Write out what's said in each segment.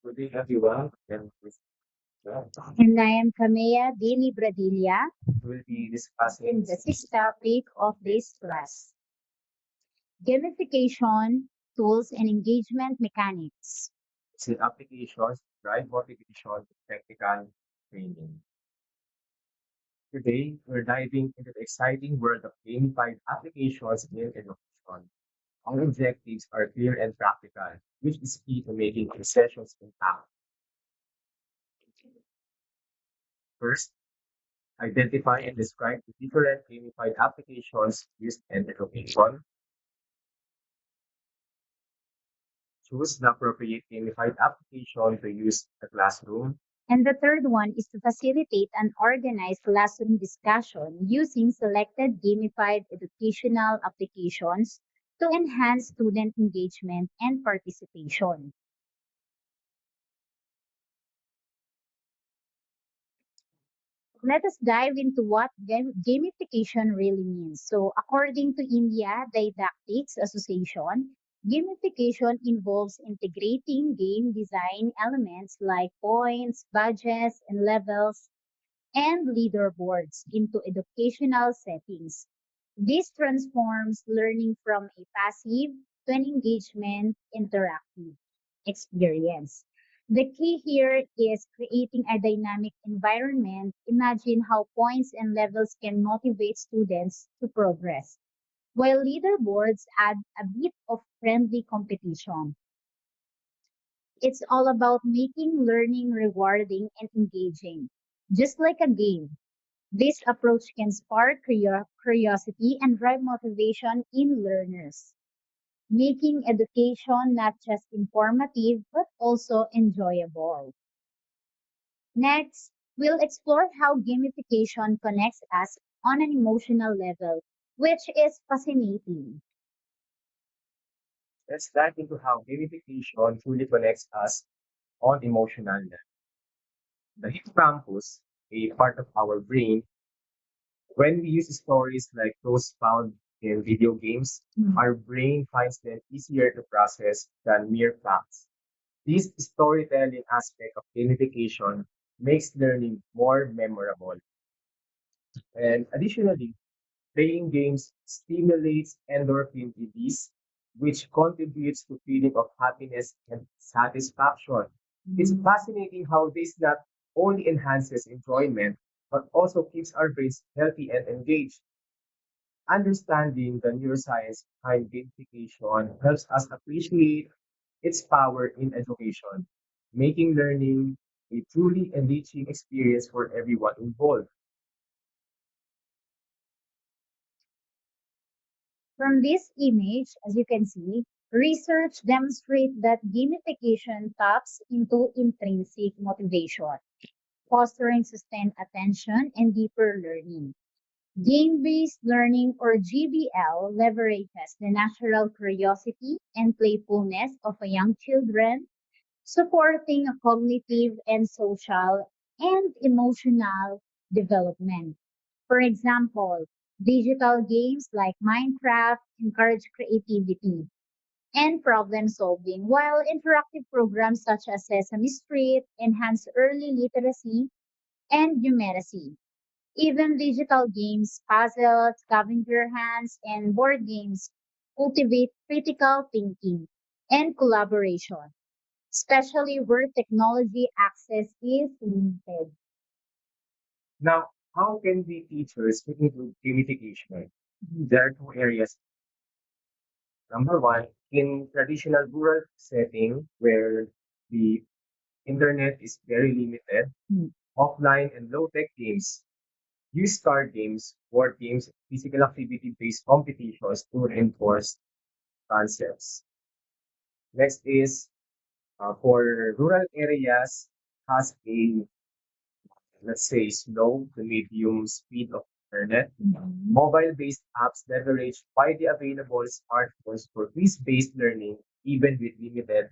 Good day, everyone. And I am Kamea Dini Bradilla We'll be in discussing the sixth topic of this class, gamification, tools, and engagement mechanics. the applications, drive motivation, technical training. Today, we're diving into the exciting world of gamified applications in education. Our objectives are clear and practical, which is key to making the sessions impact. First, identify and describe the different gamified applications used in education. Choose the appropriate gamified application to use in the classroom. And the third one is to facilitate an organized classroom discussion using selected gamified educational applications to enhance student engagement and participation. Let us dive into what gamification really means. So, according to India Didactics Association, gamification involves integrating game design elements like points, badges, and levels, and leaderboards into educational settings. This transforms learning from a passive to an engagement interactive experience. The key here is creating a dynamic environment. Imagine how points and levels can motivate students to progress, while leaderboards add a bit of friendly competition. It's all about making learning rewarding and engaging, just like a game. This approach can spark curiosity and drive motivation in learners, making education not just informative but also enjoyable. Next, we'll explore how gamification connects us on an emotional level, which is fascinating. Let's dive into how gamification truly connects us on emotional level. The hippocampus, a part of our brain, when we use stories like those found in video games, our brain finds them easier to process than mere facts. This storytelling aspect of gamification makes learning more memorable. And additionally, playing games stimulates endorphin release, which contributes to feeling of happiness and satisfaction. It's fascinating how this not only enhances enjoyment, but also keeps our brains healthy and engaged. Understanding the neuroscience behind gamification helps us appreciate its power in education, making learning a truly enriching experience for everyone involved. From this image, as you can see, research demonstrates that gamification taps into intrinsic motivation, fostering sustained attention and deeper learning. Game-based learning or GBL leverages the natural curiosity and playfulness of a young children, supporting a cognitive and social and emotional development. For example, digital games like Minecraft encourage creativity and problem solving, while interactive programs such as Sesame Street enhance early literacy and numeracy. Even digital games, puzzles, scavenger hunts, and board games cultivate critical thinking and collaboration, especially where technology access is limited. Now, how can we teachers include gamification? There are two areas. Number one, in traditional rural setting where the internet is very limited, Hmm. offline and low-tech games, use card games, board games, physical activity-based competitions to reinforce concepts. Next is for rural areas has a, let's say, slow to medium speed of internet. Mhm. Mobile-based apps leverage widely available smartphones for quiz-based learning, even with limited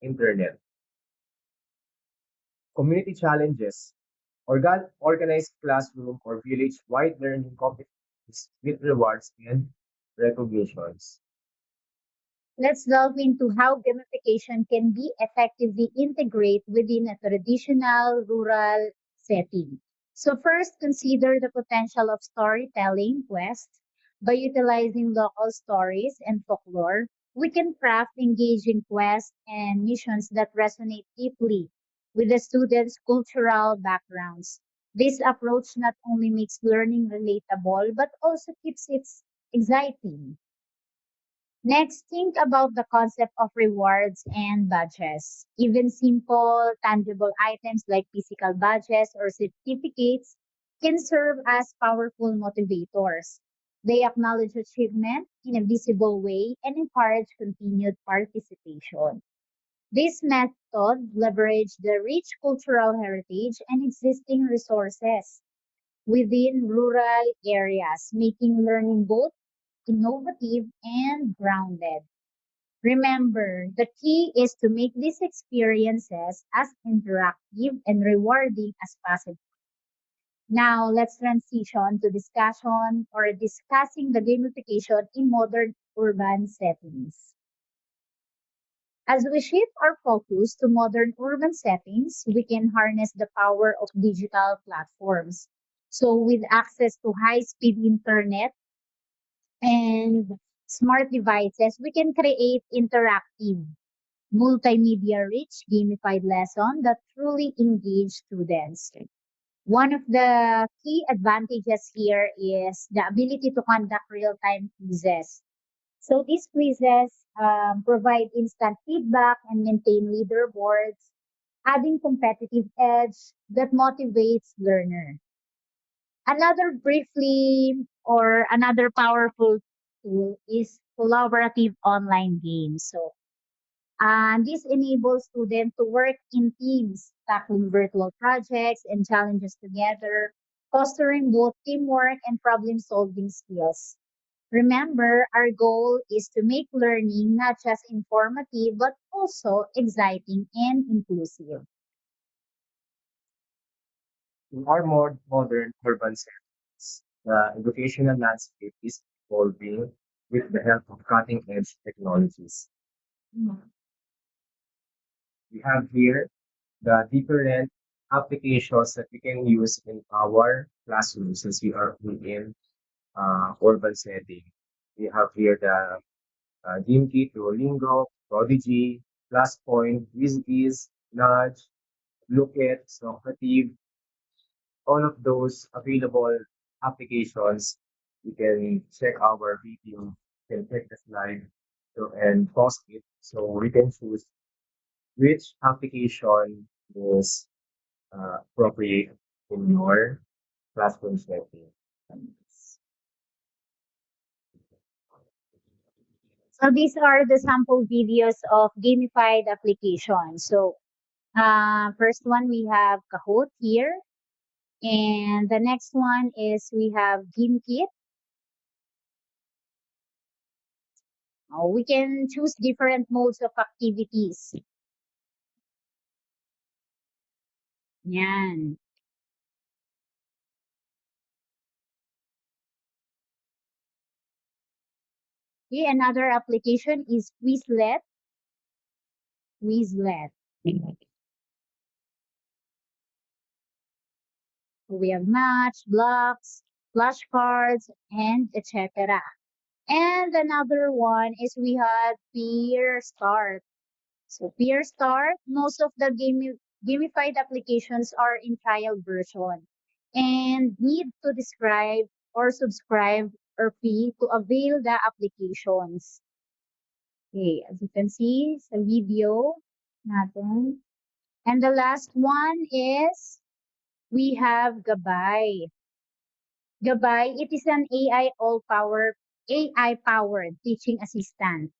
internet. Community challenges. Organized classroom or village-wide learning competitions with rewards and recognitions. Let's delve into how gamification can be effectively integrated within a traditional rural setting. So first, consider the potential of storytelling quests. By utilizing local stories and folklore, we can craft engaging quests and missions that resonate deeply with the students' cultural backgrounds. This approach not only makes learning relatable, but also keeps it exciting. Next, think about the concept of rewards and badges. Even simple, tangible items like physical badges or certificates can serve as powerful motivators. They acknowledge achievement in a visible way and encourage continued participation. This method leverages the rich cultural heritage and existing resources within rural areas, making learning both innovative and grounded. Remember, the key is to make these experiences as interactive and rewarding as possible. Now, let's transition to discussion or discussing the gamification in modern urban settings. As we shift our focus to modern urban settings, we can harness the power of digital platforms. So, with access to high speed internet and smart devices, we can create interactive multimedia rich gamified lesson that truly engage students. One of the key advantages here is the ability to conduct real-time quizzes. So these quizzes provide instant feedback and maintain leaderboards, adding competitive edge that motivates learner. Another powerful tool is collaborative online games. So and this enables students to work in teams, tackling virtual projects and challenges together, fostering both teamwork and problem solving skills. Remember, our goal is to make learning not just informative, but also exciting and inclusive. In our more modern urban settings, the educational landscape is evolving with the help of cutting-edge technologies. We have here the different applications that we can use in our classrooms since we are in urban setting. We have here the GameKit, Duolingo, Prodigy, PlusPoint, WizKids, Nudge, Lookit, Socrative, all of those available applications. You can check our video, you can check the slide and pause it so we can choose which application is appropriate in your classroom setting. So these are the sample videos of gamified applications. So first one we have Kahoot here, and the next one is we have GameKit. We can choose different modes of activities. Yan. Okay, another application is Quizlet. Quizlet. We have match, blocks, flashcards, and etc. And another one is we have Peer Start. So Peer Start, most of the gamified applications are in trial version and need to describe or subscribe or pay to avail the applications. Okay, as you can see sa video natin. And the last one is we have Gabay. Gabay, it is an AI powered teaching assistant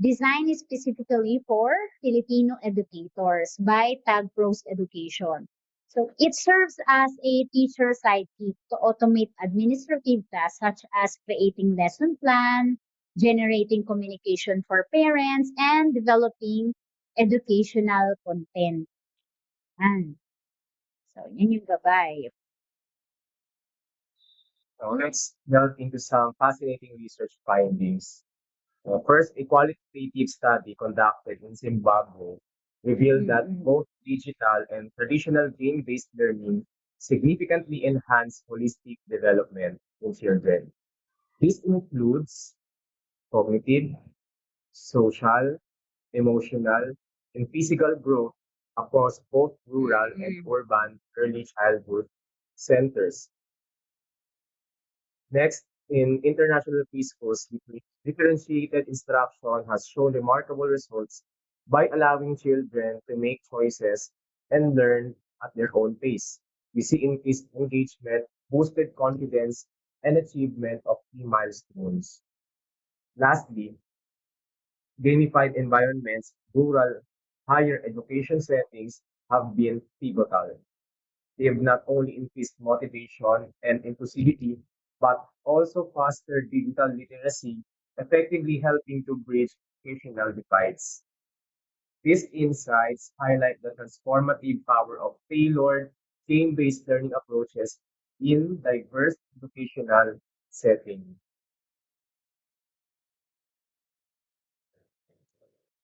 designed specifically for Filipino educators by TagPros Education. So it serves as a teacher sidekick to automate administrative tasks such as creating lesson plan, generating communication for parents, and developing educational content. Yan. So, yun yung gabay. So let's delve into some fascinating research findings. First, a qualitative study conducted in Zimbabwe revealed that Mm-mm. both digital and traditional game-based learning significantly enhance holistic development in children. This includes cognitive, social, emotional, and physical growth across both rural and Mm-mm. urban early childhood centers. Next, in international preschools, differentiated instruction has shown remarkable results by allowing children to make choices and learn at their own pace. We see increased engagement, boosted confidence, and achievement of key milestones. Lastly, gamified environments, rural higher education settings have been pivotal. They have not only increased motivation and inclusivity, but also fostered digital literacy, effectively helping to bridge educational divides. These insights highlight the transformative power of tailored, game-based learning approaches in diverse educational settings.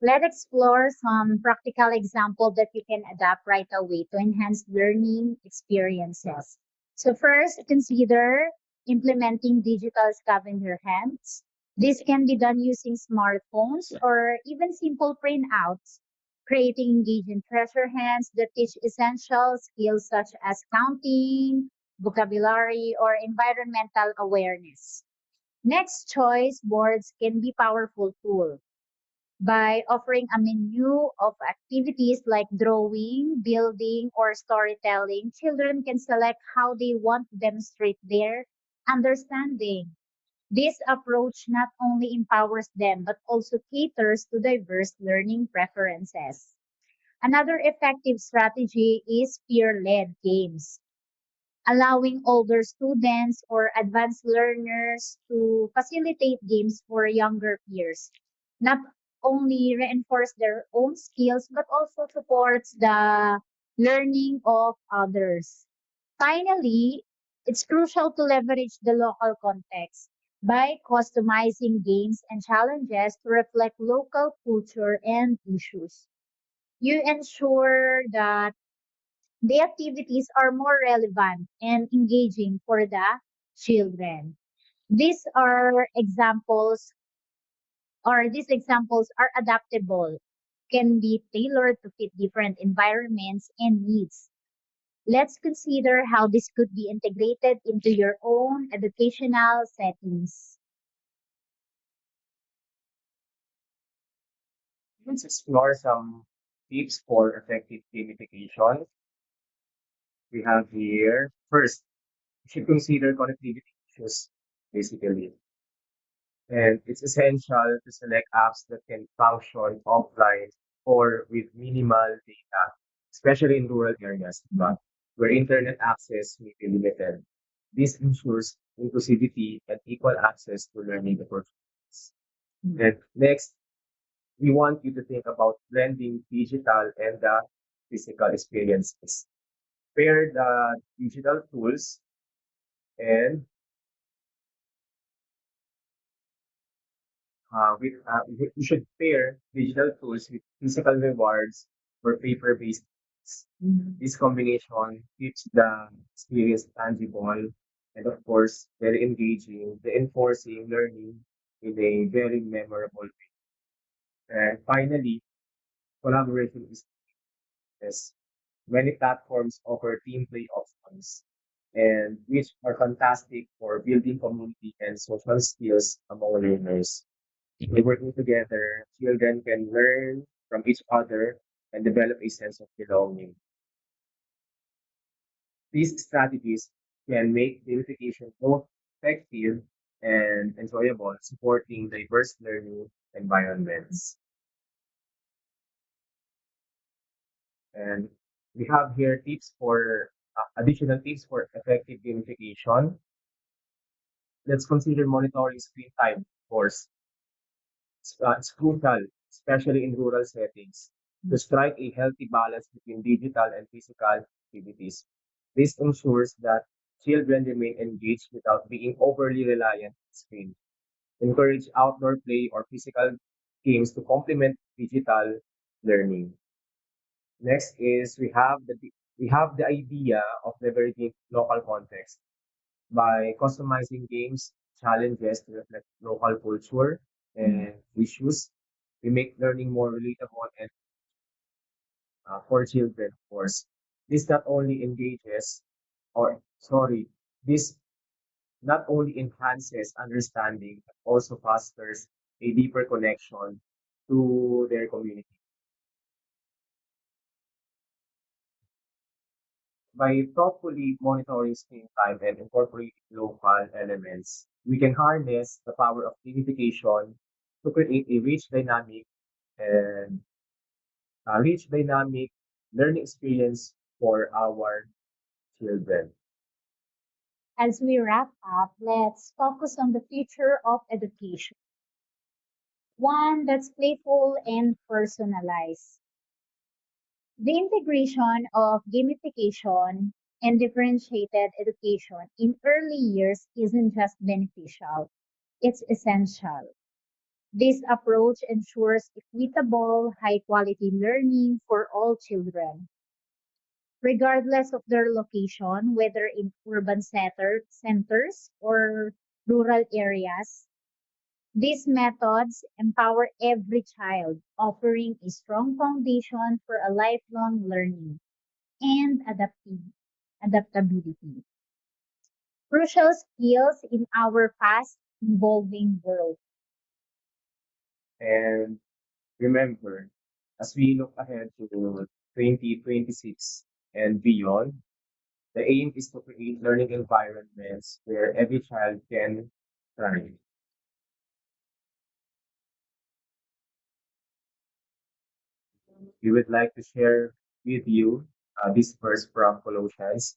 Let's explore some practical example that you can adapt right away to enhance learning experiences. So first, consider implementing digital scavenger hunts. This can be done using smartphones or even simple printouts, creating engaging treasure hunts that teach essential skills such as counting, vocabulary, or environmental awareness. Next, choice boards can be powerful tool by offering a menu of activities like drawing, building, or storytelling. Children can select how they want to demonstrate their understanding. This approach not only empowers them but also caters to diverse learning preferences. Another effective strategy is peer led games, allowing older students or advanced learners to facilitate games for younger peers. Not only reinforce their own skills, but also supports the learning of others. Finally, it's crucial to leverage the local context by customizing games and challenges to reflect local culture and issues. You ensure that the activities are more relevant and engaging for the children. These are examples, or these examples are adaptable, can be tailored to fit different environments and needs. Let's consider how this could be integrated into your own educational settings. Let's explore some tips for effective gamification. We have here, first, you should consider connectivity issues, basically. And it's essential to select apps that can function offline or with minimal data, especially in rural areas, but where internet access may be limited. This ensures inclusivity and equal access to learning opportunities. Mm. And next, we want you to think about blending digital and the physical experiences. Pair the digital tools and we should pair digital tools with physical rewards for paper-based things. Mhm. This combination keeps the experience tangible and, of course, very engaging, reinforcing learning in a very memorable way. And finally, collaboration is this. Many platforms offer team play options, and which are fantastic for building community and social skills among learners. By working together, children can learn from each other and develop a sense of belonging. These strategies can make the education both effective and enjoyable, supporting diverse learning environments. And we have here tips for additional tips for effective gamification. Let's consider monitoring screen time, of course. It's crucial, especially in rural settings, to strike a healthy balance between digital and physical activities. This ensures that children remain engaged without being overly reliant on screens. Encourage outdoor play or physical games to complement digital learning. Next is we have the idea of leveraging local context by customizing games challenges to reflect local culture and issues. We make learning more relatable and for children, of course. This not only engages, or sorry, this not only enhances understanding, but also fosters a deeper connection to their community. By thoughtfully monitoring screen time and incorporating local elements, we can harness the power of gamification to create and a rich dynamic learning experience for our children. As we wrap up, let's focus on the future of education, one that's playful and personalized. The integration of gamification and differentiated education in early years isn't just beneficial, it's essential. This approach ensures equitable, high quality learning for all children, regardless of their location, whether in centers or rural areas. These methods empower every child, offering a strong foundation for a lifelong learning and adaptability. Crucial skills in our fast evolving world. And remember, as we look ahead to 2026 and beyond, the aim is to create learning environments where every child can thrive. We would like to share with you this verse from Colossians.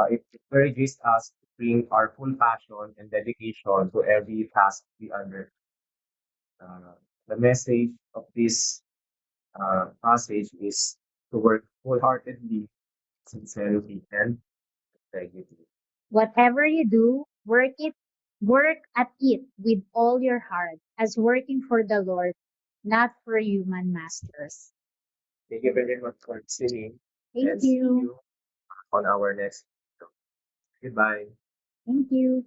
It encourages us to bring our full passion and dedication to every task we undertake. Uh, the message of this passage is to work wholeheartedly, sincerely, and integrity. Whatever you do, work at it with all your heart as working for the Lord, not for human masters. Thank you very much for listening Thank and see you. you on our next video. Goodbye. Thank you.